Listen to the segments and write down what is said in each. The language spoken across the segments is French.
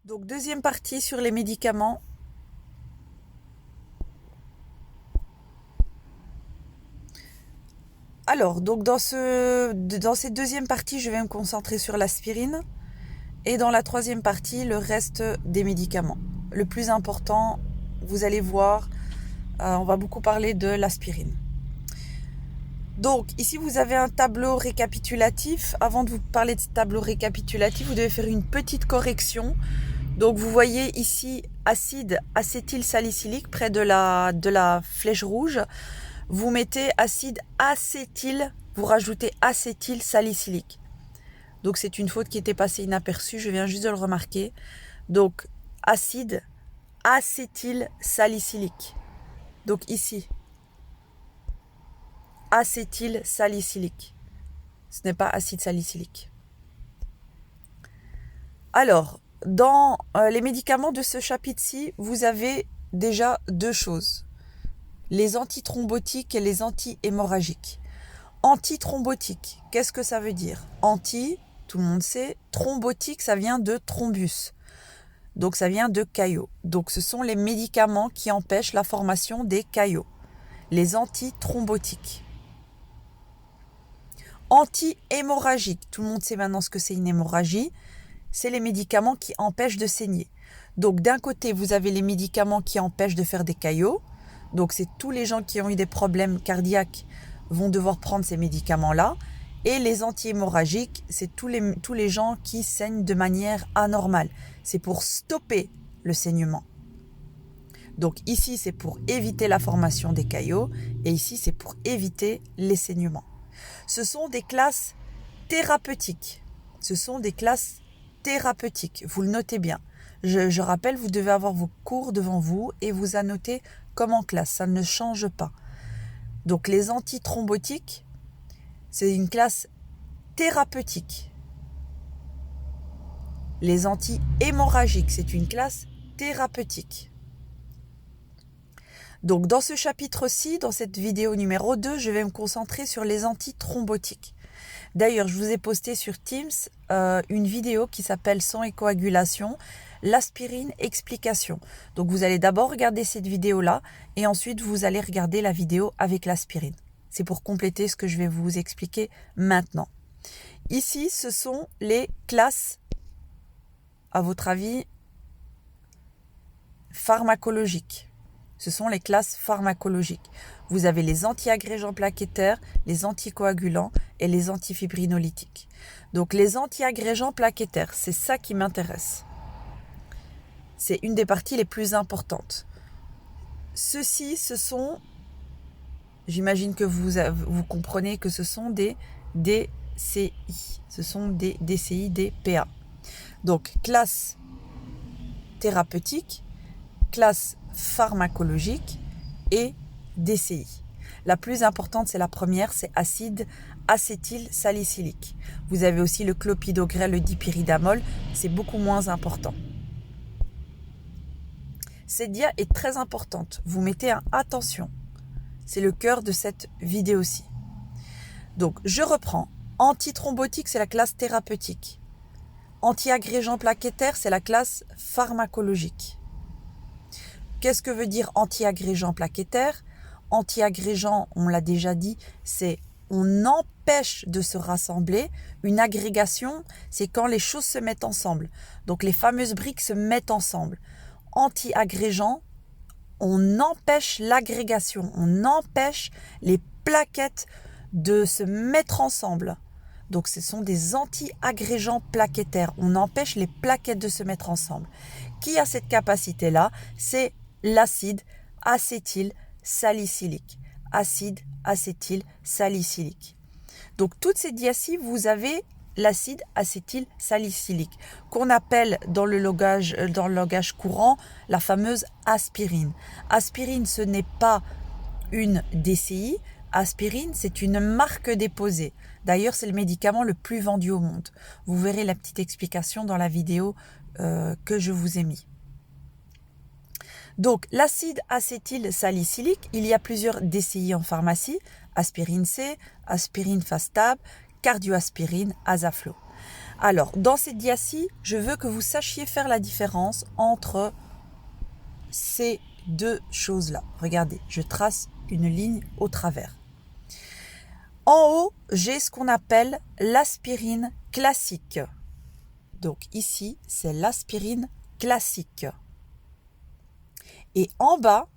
Donc deuxième partie sur les médicaments. Alors, donc dans cette deuxième partie, je vais me concentrer sur l'aspirine. Et dans la troisième partie, le reste des médicaments. Le plus important, vous allez voir, on va beaucoup parler de l'aspirine. Donc ici, vous avez un tableau récapitulatif. Avant de vous parler de ce tableau récapitulatif, vous devez faire une petite correction. Donc vous voyez ici acide acétylsalicylique près de la flèche rouge. Vous mettez acide acétyl, vous rajoutez acétylsalicylique. Donc c'est une faute qui était passée inaperçue, je viens juste de le remarquer. Donc acide acétylsalicylique. Donc ici, acétylsalicylique. Ce n'est pas acide salicylique. Alors, dans les médicaments de ce chapitre-ci, vous avez déjà deux choses. Les antithrombotiques et les anti-hémorragiques. Antithrombotique, qu'est-ce que ça veut dire? Anti, tout le monde sait, thrombotique, ça vient de thrombus. Donc ça vient de caillots. Donc ce sont les médicaments qui empêchent la formation des caillots. Les antithrombotiques. Anti-hémorragique, tout le monde sait maintenant ce que c'est une hémorragie. C'est les médicaments qui empêchent de saigner. Donc d'un côté, vous avez les médicaments qui empêchent de faire des caillots. Donc c'est tous les gens qui ont eu des problèmes cardiaques vont devoir prendre ces médicaments-là. Et les anti-hémorragiques, c'est tous les gens qui saignent de manière anormale. C'est pour stopper le saignement. Donc ici, c'est pour éviter la formation des caillots. Et ici, c'est pour éviter les saignements. Ce sont des classes thérapeutiques. Ce sont des classes thérapeutiques. Vous le notez bien. Je rappelle, vous devez avoir vos cours devant vous et vous annotez comme en classe. Ça ne change pas. Donc les antithrombotiques, c'est une classe thérapeutique. Les anti-hémorragiques, c'est une classe thérapeutique. Donc dans ce chapitre-ci, dans cette vidéo numéro 2, je vais me concentrer sur les antithrombotiques. D'ailleurs, je vous ai posté sur Teams une vidéo qui s'appelle « Sang et coagulation, l'aspirine explication ». Donc vous allez d'abord regarder cette vidéo-là et ensuite vous allez regarder la vidéo avec l'aspirine. C'est pour compléter ce que je vais vous expliquer maintenant. Ici, ce sont les classes, à votre avis, pharmacologiques. Ce sont les classes pharmacologiques. Vous avez les antiagrégants plaquettaires, les anticoagulants et les antifibrinolytiques. Donc les antiagrégants plaquettaires, c'est ça qui m'intéresse. C'est une des parties les plus importantes. Ceux-ci, ce sont, j'imagine que vous comprenez que ce sont des DCI. Ce sont des DCI, des PA. Donc classe thérapeutique, classe pharmacologique et DCI. La plus importante, c'est la première, c'est acide acétylsalicylique. Vous avez aussi le clopidogrel, le dipyridamol, c'est beaucoup moins important. Cette dia est très importante, vous mettez un attention. C'est le cœur de cette vidéo-ci. Donc, je reprends. Antithrombotique, c'est la classe thérapeutique. Antiagrégant plaquettaire, c'est la classe pharmacologique. Qu'est-ce que veut dire anti-agrégant plaquettaire? Anti-agrégant, on l'a déjà dit, c'est on empêche de se rassembler. Une agrégation, c'est quand les choses se mettent ensemble. Donc les fameuses briques se mettent ensemble. Anti-agrégant, on empêche l'agrégation, on empêche les plaquettes de se mettre ensemble. Donc ce sont des anti-agrégants plaquettaires. On empêche les plaquettes de se mettre ensemble. Qui a cette capacité-là? C'est l'acide acétylsalicylique. Acide acétylsalicylique. Donc toutes ces diaci, vous avez l'acide acétylsalicylique qu'on appelle dans le langage courant la fameuse aspirine. Aspirine, ce n'est pas une DCI. Aspirine, c'est une marque déposée. D'ailleurs, c'est le médicament le plus vendu au monde. Vous verrez la petite explication dans la vidéo que je vous ai mis. Donc, l'acide acétylsalicylique, il y a plusieurs DCI en pharmacie. Aspirine C, aspirine Fastab, cardioaspirine, Asaflo. Alors, dans cette diaci, je veux que vous sachiez faire la différence entre ces deux choses-là. Regardez, je trace une ligne au travers. En haut, j'ai ce qu'on appelle l'aspirine classique. Donc ici, c'est l'aspirine classique. Et en bas,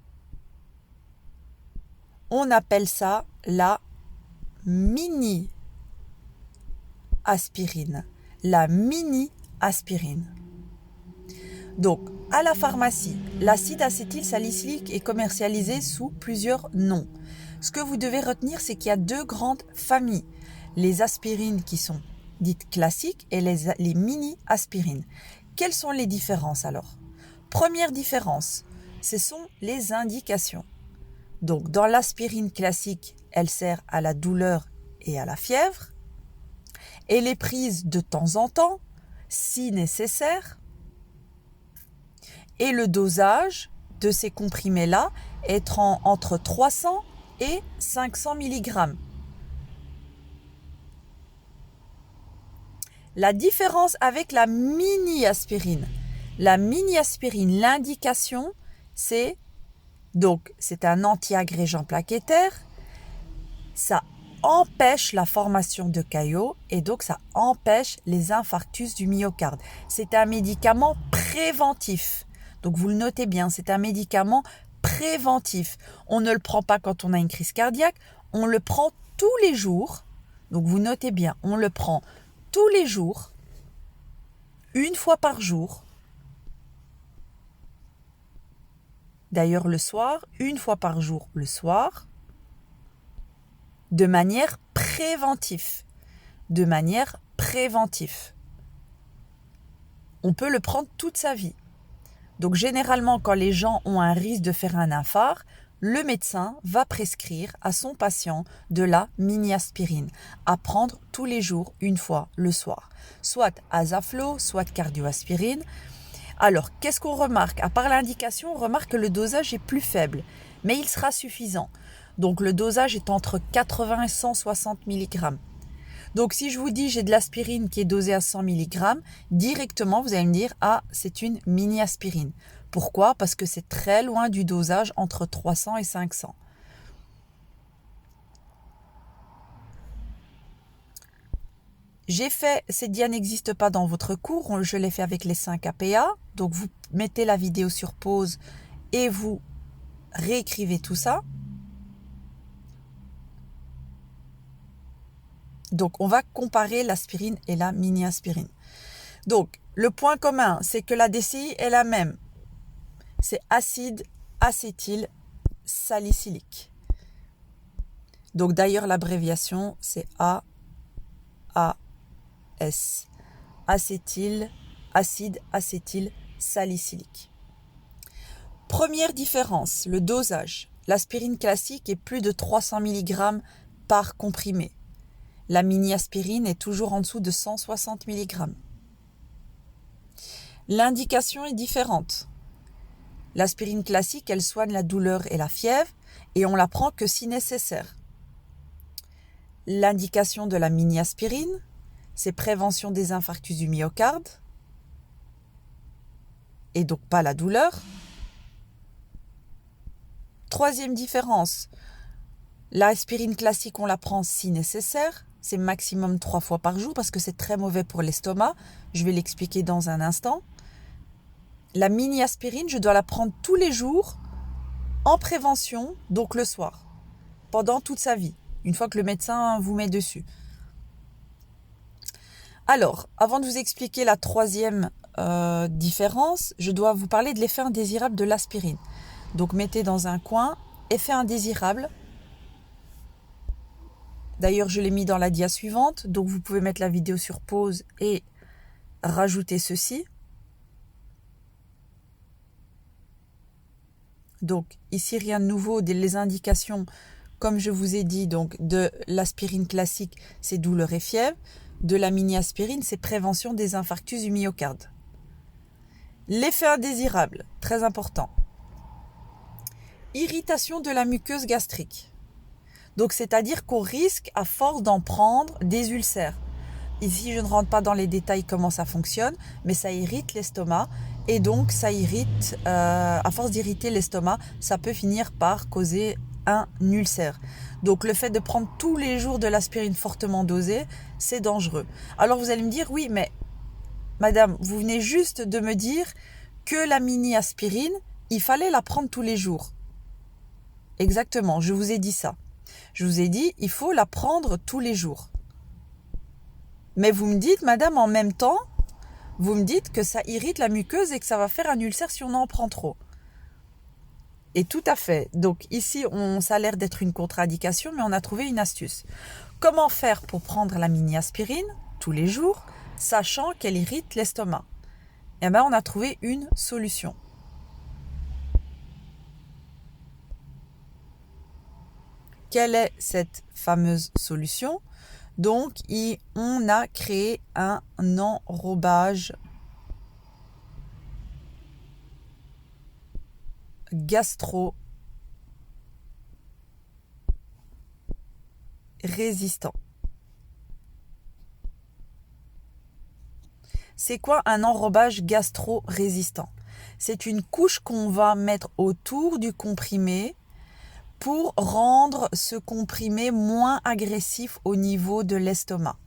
on appelle ça la mini-aspirine. La mini-aspirine. Donc, à la pharmacie, l'acide acétylsalicylique est commercialisé sous plusieurs noms. Ce que vous devez retenir, c'est qu'il y a deux grandes familles. Les aspirines qui sont dites classiques et les mini-aspirines. Quelles sont les différences alors? Première différence, ce sont les indications. Donc, dans l'aspirine classique, elle sert à la douleur et à la fièvre. Elle est prise de temps en temps, si nécessaire. Et le dosage de ces comprimés-là est entre 300 et 500 mg. La différence avec la mini-aspirine. La mini-aspirine, l'indication, c'est un anti-agrégant plaquettaire. Ça empêche la formation de caillots et donc ça empêche les infarctus du myocarde. C'est un médicament préventif. Donc vous le notez bien, c'est un médicament préventif. On ne le prend pas quand on a une crise cardiaque, on le prend tous les jours. Donc vous notez bien, on le prend tous les jours, une fois par jour. D'ailleurs le soir, une fois par jour le soir, de manière préventive. De manière préventive. On peut le prendre toute sa vie. Donc généralement, quand les gens ont un risque de faire un infarct, le médecin va prescrire à son patient de la mini-aspirine à prendre tous les jours, une fois le soir. Soit Asaflo, soit cardioaspirine. Alors, qu'est-ce qu'on remarque? À part l'indication, on remarque que le dosage est plus faible, mais il sera suffisant. Donc le dosage est entre 80 et 160 mg. Donc si je vous dis j'ai de l'aspirine qui est dosée à 100 mg, directement vous allez me dire ah c'est une mini-aspirine. Pourquoi? Parce que c'est très loin du dosage entre 300 et 500. J'ai fait, cette dia n'existe pas dans votre cours, je l'ai fait avec les 5 APA. Donc vous mettez la vidéo sur pause et vous réécrivez tout ça. Donc, on va comparer l'aspirine et la mini-aspirine. Donc, le point commun, c'est que la DCI est la même. C'est acide acétylsalicylique. Donc, d'ailleurs, l'abréviation, c'est AAS. Acide acétylsalicylique. Première différence, le dosage. L'aspirine classique est plus de 300 mg par comprimé. La mini-aspirine est toujours en dessous de 160 mg. L'indication est différente. L'aspirine classique, elle soigne la douleur et la fièvre et on la prend que si nécessaire. L'indication de la mini-aspirine, c'est prévention des infarctus du myocarde et donc pas la douleur. Troisième différence, l'aspirine classique, on la prend si nécessaire. C'est maximum 3 fois par jour parce que c'est très mauvais pour l'estomac. Je vais l'expliquer dans un instant. La mini-aspirine, je dois la prendre tous les jours en prévention, donc le soir, pendant toute sa vie, une fois que le médecin vous met dessus. Alors, avant de vous expliquer la troisième différence, je dois vous parler de l'effet indésirable de l'aspirine. Donc mettez dans un coin, effet indésirable. D'ailleurs, je l'ai mis dans la dia suivante, donc vous pouvez mettre la vidéo sur pause et rajouter ceci. Donc, ici, rien de nouveau, les indications, comme je vous ai dit, donc de l'aspirine classique, c'est douleur et fièvre. De la mini-aspirine, c'est prévention des infarctus du myocarde. L'effet indésirable, très important. Irritation de la muqueuse gastrique. Donc, c'est-à-dire qu'on risque, à force d'en prendre, des ulcères. Ici, je ne rentre pas dans les détails comment ça fonctionne, mais ça irrite l'estomac. Et donc, ça irrite, à force d'irriter l'estomac, ça peut finir par causer un ulcère. Donc, le fait de prendre tous les jours de l'aspirine fortement dosée, c'est dangereux. Alors, vous allez me dire, oui, mais madame, vous venez juste de me dire que la mini-aspirine, il fallait la prendre tous les jours. Exactement, je vous ai dit ça. Je vous ai dit, il faut la prendre tous les jours. Mais vous me dites, madame, en même temps, vous me dites que ça irrite la muqueuse et que ça va faire un ulcère si on en prend trop. Et tout à fait. Donc ici, ça a l'air d'être une contre-indication, mais on a trouvé une astuce. Comment faire pour prendre la mini-aspirine tous les jours, sachant qu'elle irrite l'estomac? Eh bien, on a trouvé une solution. Quelle est cette fameuse solution? Donc, on a créé un enrobage gastro-résistant. C'est quoi un enrobage gastro-résistant? C'est une couche qu'on va mettre autour du comprimé pour rendre ce comprimé moins agressif au niveau de l'estomac.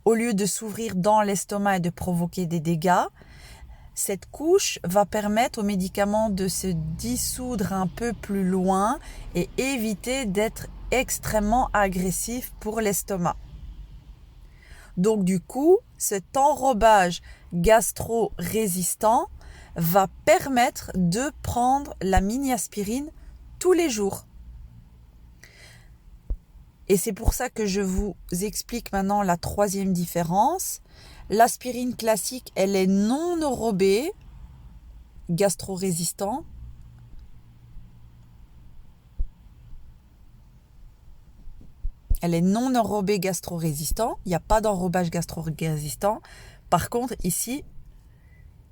Au lieu de s'ouvrir dans l'estomac et de provoquer des dégâts, cette couche va permettre au médicament de se dissoudre un peu plus loin et éviter d'être extrêmement agressif pour l'estomac. Donc du coup, cet enrobage gastro-résistant va permettre de prendre la mini-aspirine tous les jours. Et c'est pour ça que je vous explique maintenant la troisième différence. L'aspirine classique, elle est non enrobée, gastro-résistant. Elle est non enrobée gastro-résistant. Il n'y a pas d'enrobage gastro-résistant. Par contre, ici,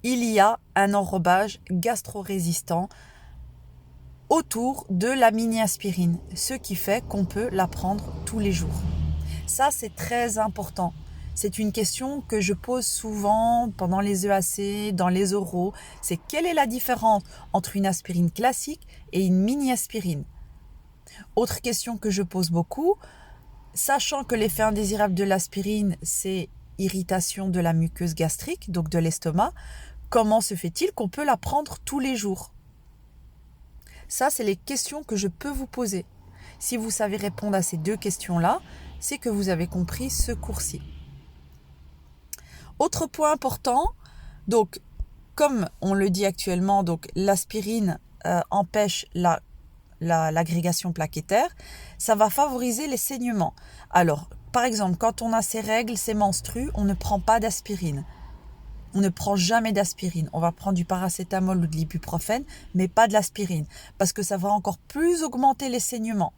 il y a un enrobage gastro-résistant autour de la mini-aspirine, ce qui fait qu'on peut la prendre tous les jours. Ça, c'est très important. C'est une question que je pose souvent pendant les EAC, dans les oraux. C'est quelle est la différence entre une aspirine classique et une mini-aspirine? Autre question que je pose beaucoup, sachant que l'effet indésirable de l'aspirine, c'est irritation de la muqueuse gastrique, donc de l'estomac, comment se fait-il qu'on peut la prendre tous les jours? Ça, c'est les questions que je peux vous poser. Si vous savez répondre à ces deux questions-là, c'est que vous avez compris ce cours-ci. Autre point important, donc comme on le dit actuellement, donc l'aspirine empêche l'agrégation plaquettaire, ça va favoriser les saignements. Alors, par exemple, quand on a ses règles, ses menstrues, on ne prend pas d'aspirine. On ne prend jamais d'aspirine. On va prendre du paracétamol ou de l'ibuprofène, mais pas de l'aspirine, parce que ça va encore plus augmenter les saignements.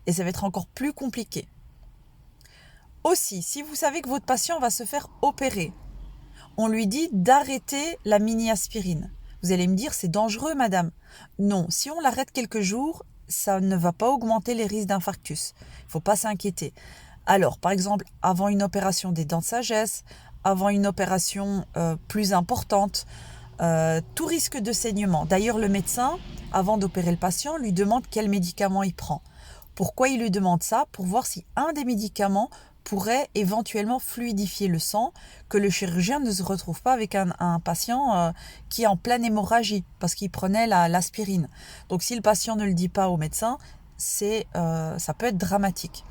Et ça va être encore plus compliqué. Aussi, si vous savez que votre patient va se faire opérer, on lui dit d'arrêter la mini-aspirine. Vous allez me dire, c'est dangereux, madame. Non, si on l'arrête quelques jours, ça ne va pas augmenter les risques d'infarctus. Il ne faut pas s'inquiéter. Alors, par exemple, avant une opération des dents de sagesse, avant une opération plus importante, tout risque de saignement. D'ailleurs, le médecin, avant d'opérer le patient, lui demande quel médicament il prend. Pourquoi il lui demande ça? Pour voir si un des médicaments pourrait éventuellement fluidifier le sang, que le chirurgien ne se retrouve pas avec un patient qui est en pleine hémorragie parce qu'il prenait l'aspirine. Donc si le patient ne le dit pas au médecin, ça peut être dramatique.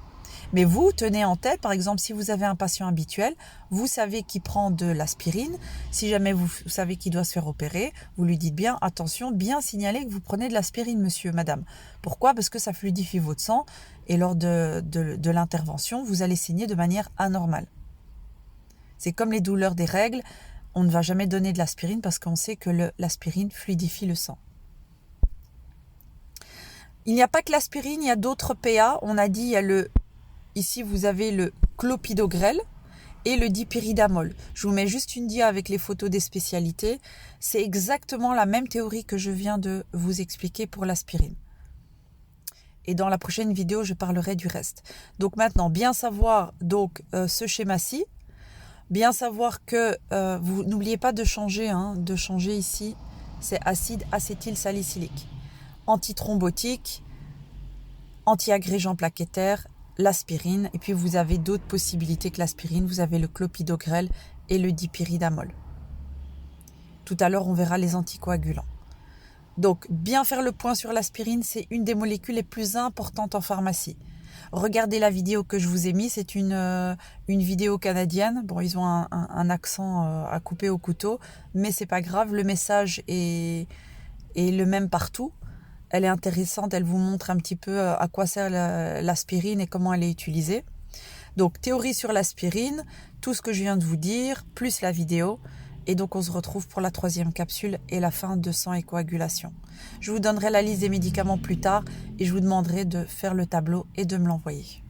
Mais vous, tenez en tête, par exemple, si vous avez un patient habituel, vous savez qu'il prend de l'aspirine. Si jamais vous savez qu'il doit se faire opérer, vous lui dites bien, attention, bien signaler que vous prenez de l'aspirine, monsieur, madame. Pourquoi? Parce que ça fluidifie votre sang et lors de l'intervention, vous allez saigner de manière anormale. C'est comme les douleurs des règles, on ne va jamais donner de l'aspirine parce qu'on sait que l'aspirine fluidifie le sang. Il n'y a pas que l'aspirine, il y a d'autres PA. On a dit, il y a ici, vous avez le clopidogrel et le dipyridamol. Je vous mets juste une dia avec les photos des spécialités. C'est exactement la même théorie que je viens de vous expliquer pour l'aspirine. Et dans la prochaine vidéo, je parlerai du reste. Donc maintenant, bien savoir donc ce schéma-ci. Bien savoir que vous n'oubliez pas de changer ici. C'est acide acétylsalicylique. Antithrombotique, anti-agrégant plaquettaire, l'aspirine. Et puis vous avez d'autres possibilités que l'aspirine. Vous avez le clopidogrel et le dipyridamol. Tout à l'heure, on verra les anticoagulants. Donc, bien faire le point sur l'aspirine, c'est une des molécules les plus importantes en pharmacie. Regardez la vidéo que je vous ai mise, c'est une vidéo canadienne. Bon, ils ont un accent à couper au couteau, mais c'est pas grave, le message est le même partout. Elle est intéressante, elle vous montre un petit peu à quoi sert l'aspirine et comment elle est utilisée. Donc, théorie sur l'aspirine, tout ce que je viens de vous dire, plus la vidéo. Et donc, on se retrouve pour la 3e capsule et la fin de sang et coagulation. Je vous donnerai la liste des médicaments plus tard et je vous demanderai de faire le tableau et de me l'envoyer.